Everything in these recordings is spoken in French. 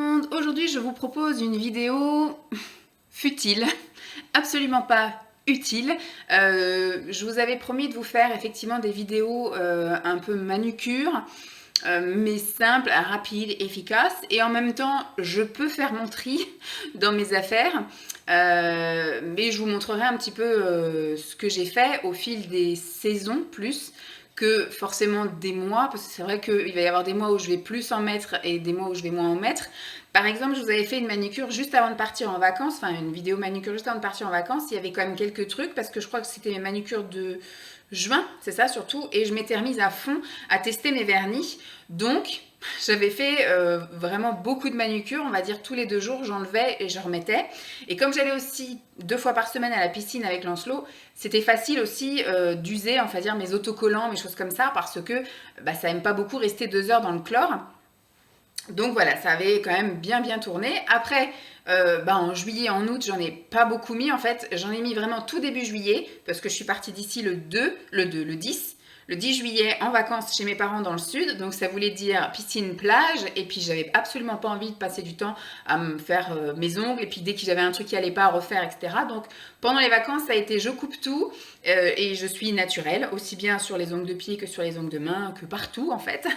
monde, aujourd'hui je vous propose une vidéo futile, absolument pas utile. Je vous avais promis de vous faire effectivement des vidéos un peu manucure, mais simples, rapides, efficaces. Et en même temps, je peux faire mon tri dans mes affaires. Mais je vous montrerai un petit peu ce que j'ai fait au fil des saisons plus que forcément des mois, parce que c'est vrai qu'il va y avoir des mois où je vais plus en mettre et des mois où je vais moins en mettre. Par exemple, je vous avais fait une manucure juste avant de partir en vacances, enfin une vidéo manucure juste avant de partir en vacances. Il y avait quand même quelques trucs parce que je crois que c'était mes manucures de juin, c'est ça surtout, et je m'étais remise à fond à tester mes vernis. Donc, j'avais fait vraiment beaucoup de manucures, on va dire tous les 2 jours, j'enlevais et je remettais. Et comme j'allais aussi 2 fois par semaine à la piscine avec Lancelot, c'était facile aussi d'user, on va dire, mes autocollants, mes choses comme ça, parce que ça n'aime pas beaucoup rester 2 heures dans le chlore. Donc voilà, ça avait quand même bien tourné. Après, en juillet, en août, j'en ai pas beaucoup mis en fait. J'en ai mis vraiment tout début juillet, parce que je suis partie d'ici le 10 juillet en vacances chez mes parents dans le sud. Donc ça voulait dire piscine, plage. Et puis j'avais absolument pas envie de passer du temps à me faire mes ongles. Et puis dès que j'avais un truc qui allait pas à refaire, etc. Donc pendant les vacances, ça a été je coupe tout. Et je suis naturelle, aussi bien sur les ongles de pied que sur les ongles de main, que partout en fait.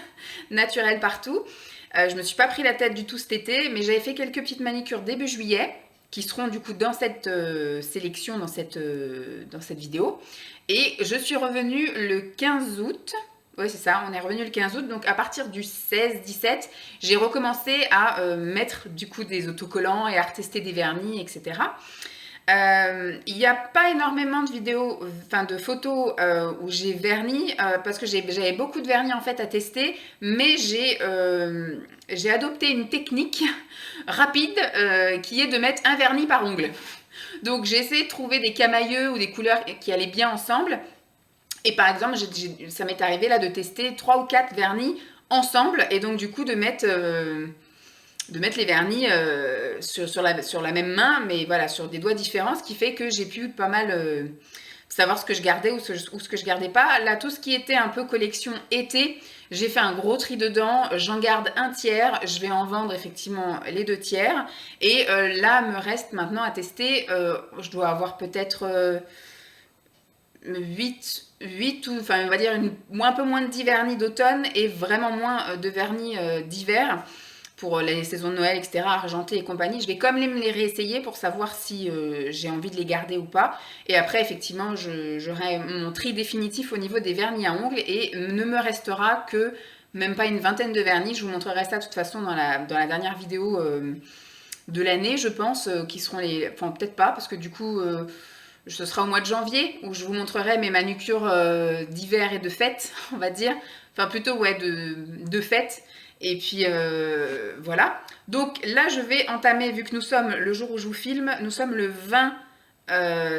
Naturelle partout. Je me suis pas pris la tête du tout cet été, mais j'avais fait quelques petites manicures début juillet, qui seront du coup dans cette sélection, dans cette vidéo. Et je suis revenue le 15 août. Oui, c'est ça, on est revenu le 15 août. Donc à partir du 16-17, j'ai recommencé à mettre du coup des autocollants et à retester des vernis, etc. Il n'y a pas énormément de vidéos, enfin de photos où j'ai verni, parce que j'avais beaucoup de vernis en fait à tester, mais j'ai adopté une technique rapide qui est de mettre un vernis par ongle. Donc j'ai essayé de trouver des camailleux ou des couleurs qui allaient bien ensemble. Et par exemple, ça m'est arrivé là de tester 3 ou 4 vernis ensemble, et donc du coup de mettre les vernis sur la même main, mais voilà, sur des doigts différents, ce qui fait que j'ai pu pas mal savoir ce que je gardais ou ce que je gardais pas. Là, tout ce qui était un peu collection été, j'ai fait un gros tri dedans, j'en garde un tiers, je vais en vendre effectivement les 2 tiers, et là, me reste maintenant à tester, je dois avoir peut-être 8 ou, enfin, on va dire un peu moins de 10 vernis d'automne et vraiment moins de vernis d'hiver pour les saisons de Noël, etc., argenté et compagnie. Je vais quand même les réessayer pour savoir si j'ai envie de les garder ou pas. Et après, effectivement, j'aurai mon tri définitif au niveau des vernis à ongles et ne me restera que même pas une vingtaine de vernis. Je vous montrerai ça de toute façon dans la dernière vidéo de l'année, je pense, qui seront les... Enfin, peut-être pas, parce que du coup... ce sera au mois de janvier où je vous montrerai mes manucures d'hiver et de fête, on va dire. Enfin, plutôt, ouais, de fête. Et puis, voilà. Donc là, je vais entamer, vu que nous sommes, le jour où je vous filme, nous sommes le 20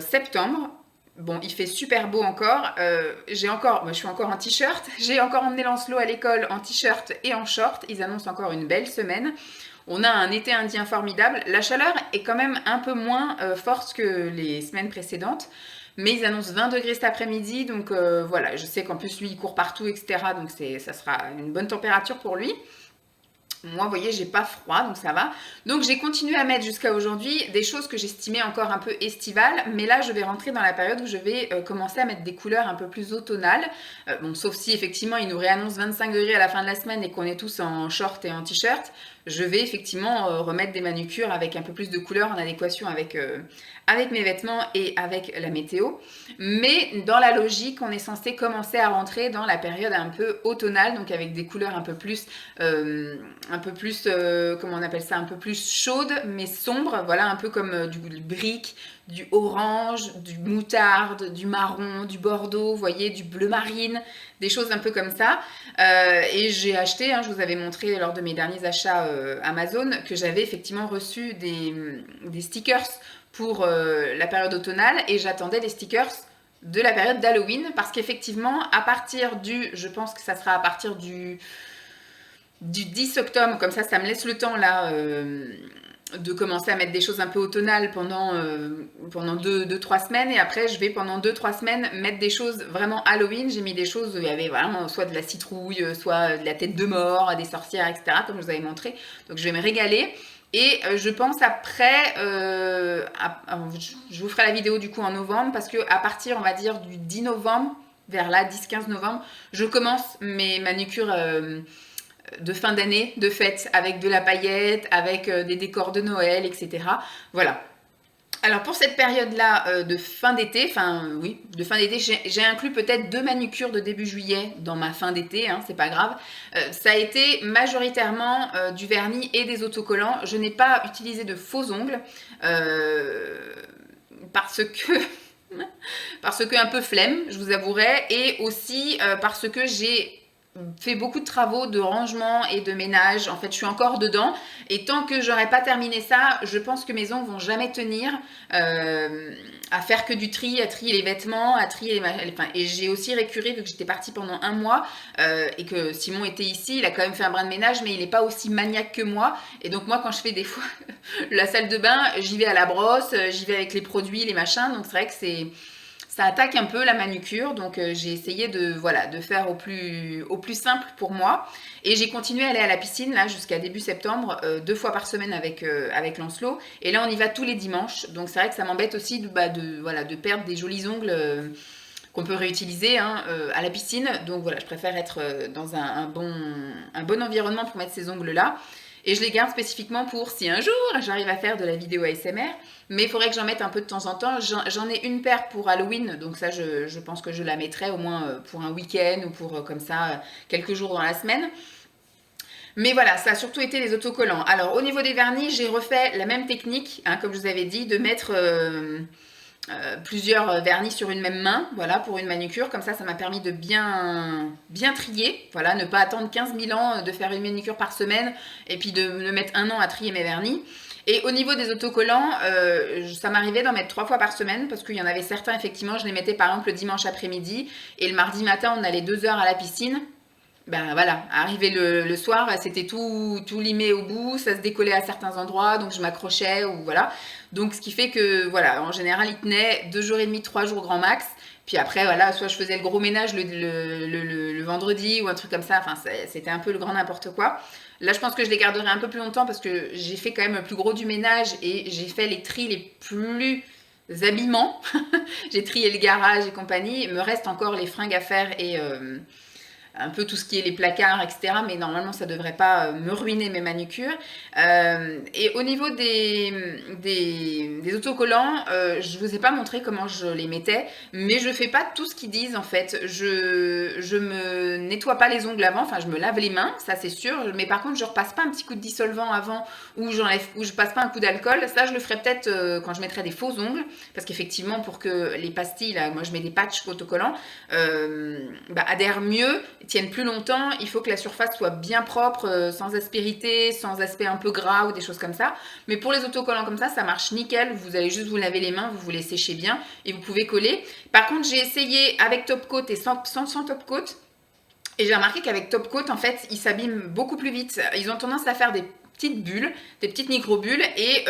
septembre. Bon, il fait super beau encore. Je suis encore en t-shirt. J'ai encore emmené Lancelot à l'école en t-shirt et en short. Ils annoncent encore une belle semaine. On a un été indien formidable. La chaleur est quand même un peu moins forte que les semaines précédentes. Mais ils annoncent 20 degrés cet après-midi. Donc voilà, je sais qu'en plus lui, il court partout, etc. Donc ça sera une bonne température pour lui. Moi, vous voyez, j'ai pas froid, donc ça va. Donc j'ai continué à mettre jusqu'à aujourd'hui des choses que j'estimais encore un peu estivales. Mais là, je vais rentrer dans la période où je vais commencer à mettre des couleurs un peu plus automnales. Bon, sauf si effectivement, ils nous réannoncent 25 degrés à la fin de la semaine et qu'on est tous en short et en t-shirt. Je vais effectivement remettre des manucures avec un peu plus de couleurs en adéquation avec mes vêtements et avec la météo. Mais dans la logique, on est censé commencer à rentrer dans la période un peu automnale, donc avec des couleurs un peu plus, comment on appelle ça, un peu plus chaudes, mais sombres, voilà, un peu comme du brique, du orange, du moutarde, du marron, du bordeaux, vous voyez, du bleu marine, des choses un peu comme ça. Et j'ai acheté, je vous avais montré lors de mes derniers achats Amazon, que j'avais effectivement reçu des stickers pour la période automnale, et j'attendais les stickers de la période d'Halloween, parce qu'effectivement, je pense que ça sera à partir du 10 octobre, comme ça me laisse le temps là de commencer à mettre des choses un peu automnales pendant 2-3 semaines, et après je vais pendant 2-3 semaines mettre des choses vraiment Halloween. J'ai mis des choses où il y avait vraiment soit de la citrouille, soit de la tête de mort, des sorcières, etc., comme je vous avais montré. Donc je vais me régaler. Et je pense après, je vous ferai la vidéo du coup en novembre, parce que à partir, on va dire, du 10 novembre, vers là, 10-15 novembre, je commence mes manucures de fin d'année, de fête, avec de la paillette, avec des décors de Noël, etc. Voilà. Alors pour cette période-là de fin d'été, de fin d'été, j'ai inclus peut-être 2 manucures de début juillet dans ma fin d'été, hein, c'est pas grave. Ça a été majoritairement du vernis et des autocollants. Je n'ai pas utilisé de faux ongles parce que un peu flemme, je vous avouerai, et aussi parce que j'ai fait beaucoup de travaux de rangement et de ménage. En fait, je suis encore dedans, et tant que j'aurai pas terminé ça, je pense que mes ongles vont jamais tenir à faire que du tri, à trier les vêtements, à trier et j'ai aussi récuré, vu que j'étais partie pendant 1 mois et que Simon était ici. Il a quand même fait un brin de ménage, mais il n'est pas aussi maniaque que moi, et donc moi, quand je fais des fois la salle de bain, j'y vais à la brosse, j'y vais avec les produits, les machins, donc c'est vrai que ça attaque un peu la manucure, donc j'ai essayé de faire au plus simple pour moi. Et j'ai continué à aller à la piscine là jusqu'à début septembre, 2 fois par semaine avec Lancelot. Et là on y va tous les dimanches, donc c'est vrai que ça m'embête aussi de perdre des jolis ongles qu'on peut réutiliser à la piscine. Donc voilà, je préfère être dans un bon environnement pour mettre ces ongles là. Et je les garde spécifiquement pour si un jour j'arrive à faire de la vidéo ASMR, mais il faudrait que j'en mette un peu de temps en temps. J'en ai une paire pour Halloween, donc ça je pense que je la mettrai au moins pour un week-end ou pour comme ça quelques jours dans la semaine. Mais voilà, ça a surtout été les autocollants. Alors au niveau des vernis, j'ai refait la même technique, hein, comme je vous avais dit, de mettre plusieurs vernis sur une même main, voilà, pour une manucure. Comme ça m'a permis de bien trier, voilà, ne pas attendre 15 000 ans de faire une manucure par semaine et puis de me mettre 1 an à trier mes vernis. Et au niveau des autocollants, ça m'arrivait d'en mettre 3 fois par semaine, parce qu'il y en avait certains, effectivement, je les mettais par exemple le dimanche après-midi, et le mardi matin, on allait 2 heures à la piscine. Ben voilà, arrivé le soir, c'était tout limé au bout, ça se décollait à certains endroits, donc je m'accrochais, ou voilà. Donc ce qui fait que, voilà, en général, il tenait 2 jours et demi, 3 jours grand max. Puis après, voilà, soit je faisais le gros ménage le vendredi, ou un truc comme ça, enfin, c'était un peu le grand n'importe quoi. Là, je pense que je les garderai un peu plus longtemps, parce que j'ai fait quand même le plus gros du ménage, et j'ai fait les tris les plus habillements. J'ai trié le garage et compagnie. Il me reste encore les fringues à faire et un peu tout ce qui est les placards, etc. Mais normalement, ça ne devrait pas me ruiner mes manucures. Et au niveau des autocollants, je ne vous ai pas montré comment je les mettais, mais je ne fais pas tout ce qu'ils disent en fait. Je me nettoie pas les ongles avant, enfin je me lave les mains, ça c'est sûr, mais par contre je repasse pas un petit coup de dissolvant avant, ou je passe pas un coup d'alcool. Ça je le ferai peut-être quand je mettrai des faux ongles, parce qu'effectivement pour que les pastilles, là, moi je mets des patchs autocollants, adhèrent mieux, tiennent plus longtemps. Il faut que la surface soit bien propre, sans aspérité, sans aspect un peu gras ou des choses comme ça. Mais pour les autocollants comme ça marche nickel. Vous allez juste vous laver les mains, vous les séchez bien et vous pouvez coller. Par contre, j'ai essayé avec top coat et sans top coat. Et j'ai remarqué qu'avec top coat, en fait, ils s'abîment beaucoup plus vite. Ils ont tendance à faire des petites bulles, des petites micro-bulles, et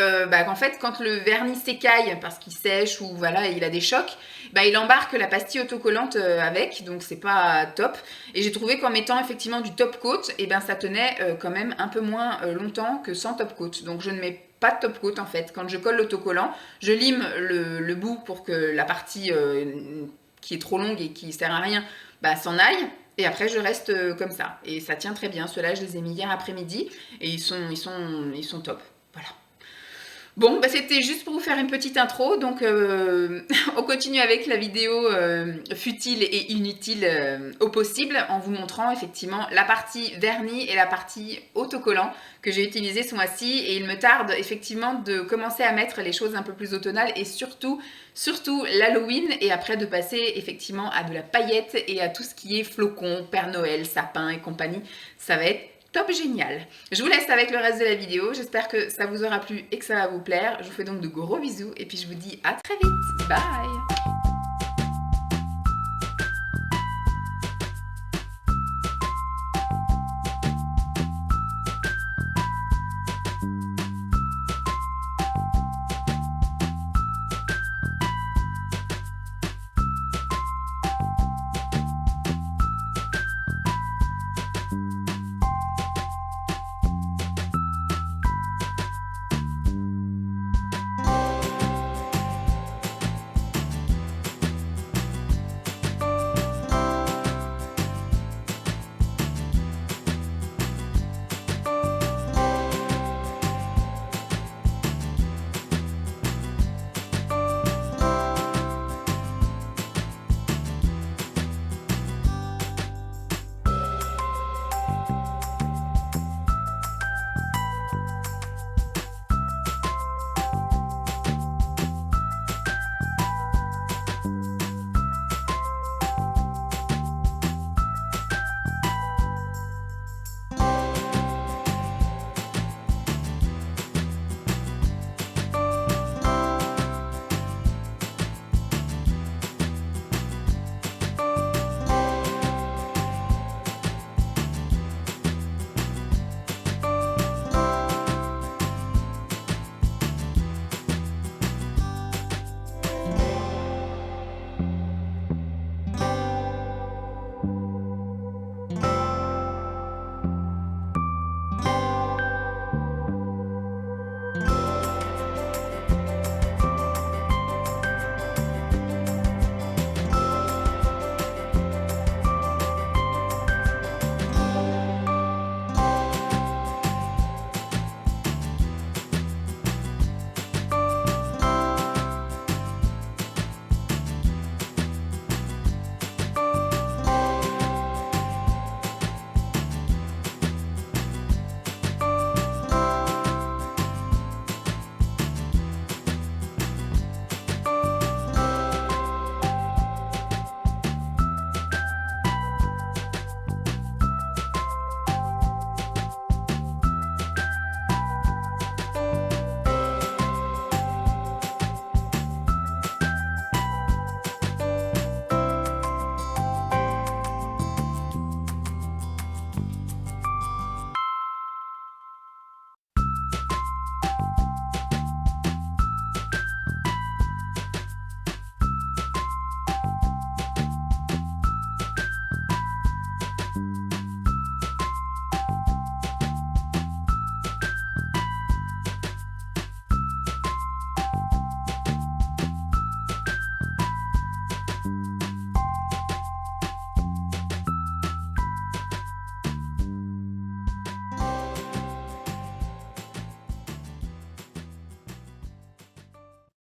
en fait, quand le vernis s'écaille parce qu'il sèche ou voilà, il a des chocs, il embarque la pastille autocollante avec, donc c'est pas top. Et j'ai trouvé qu'en mettant effectivement du top coat, ça tenait quand même un peu moins longtemps que sans top coat. Donc je ne mets pas de top coat en fait. Quand je colle l'autocollant, je lime le bout pour que la partie qui est trop longue et qui sert à rien s'en aille. Et après, je reste comme ça. Et ça tient très bien. Ceux-là, je les ai mis hier après-midi. Et ils sont top. Voilà. Bon, c'était juste pour vous faire une petite intro. Donc, on continue avec la vidéo futile et inutile au possible, en vous montrant effectivement la partie vernis et la partie autocollant que j'ai utilisé ce mois-ci. Et il me tarde effectivement de commencer à mettre les choses un peu plus automnales, et surtout l'Halloween, et après de passer effectivement à de la paillette et à tout ce qui est flocons, Père Noël, sapin et compagnie. Ça va être top génial. Je vous laisse avec le reste de la vidéo. J'espère que ça vous aura plu et que ça va vous plaire. Je vous fais donc de gros bisous et puis je vous dis à très vite. Bye!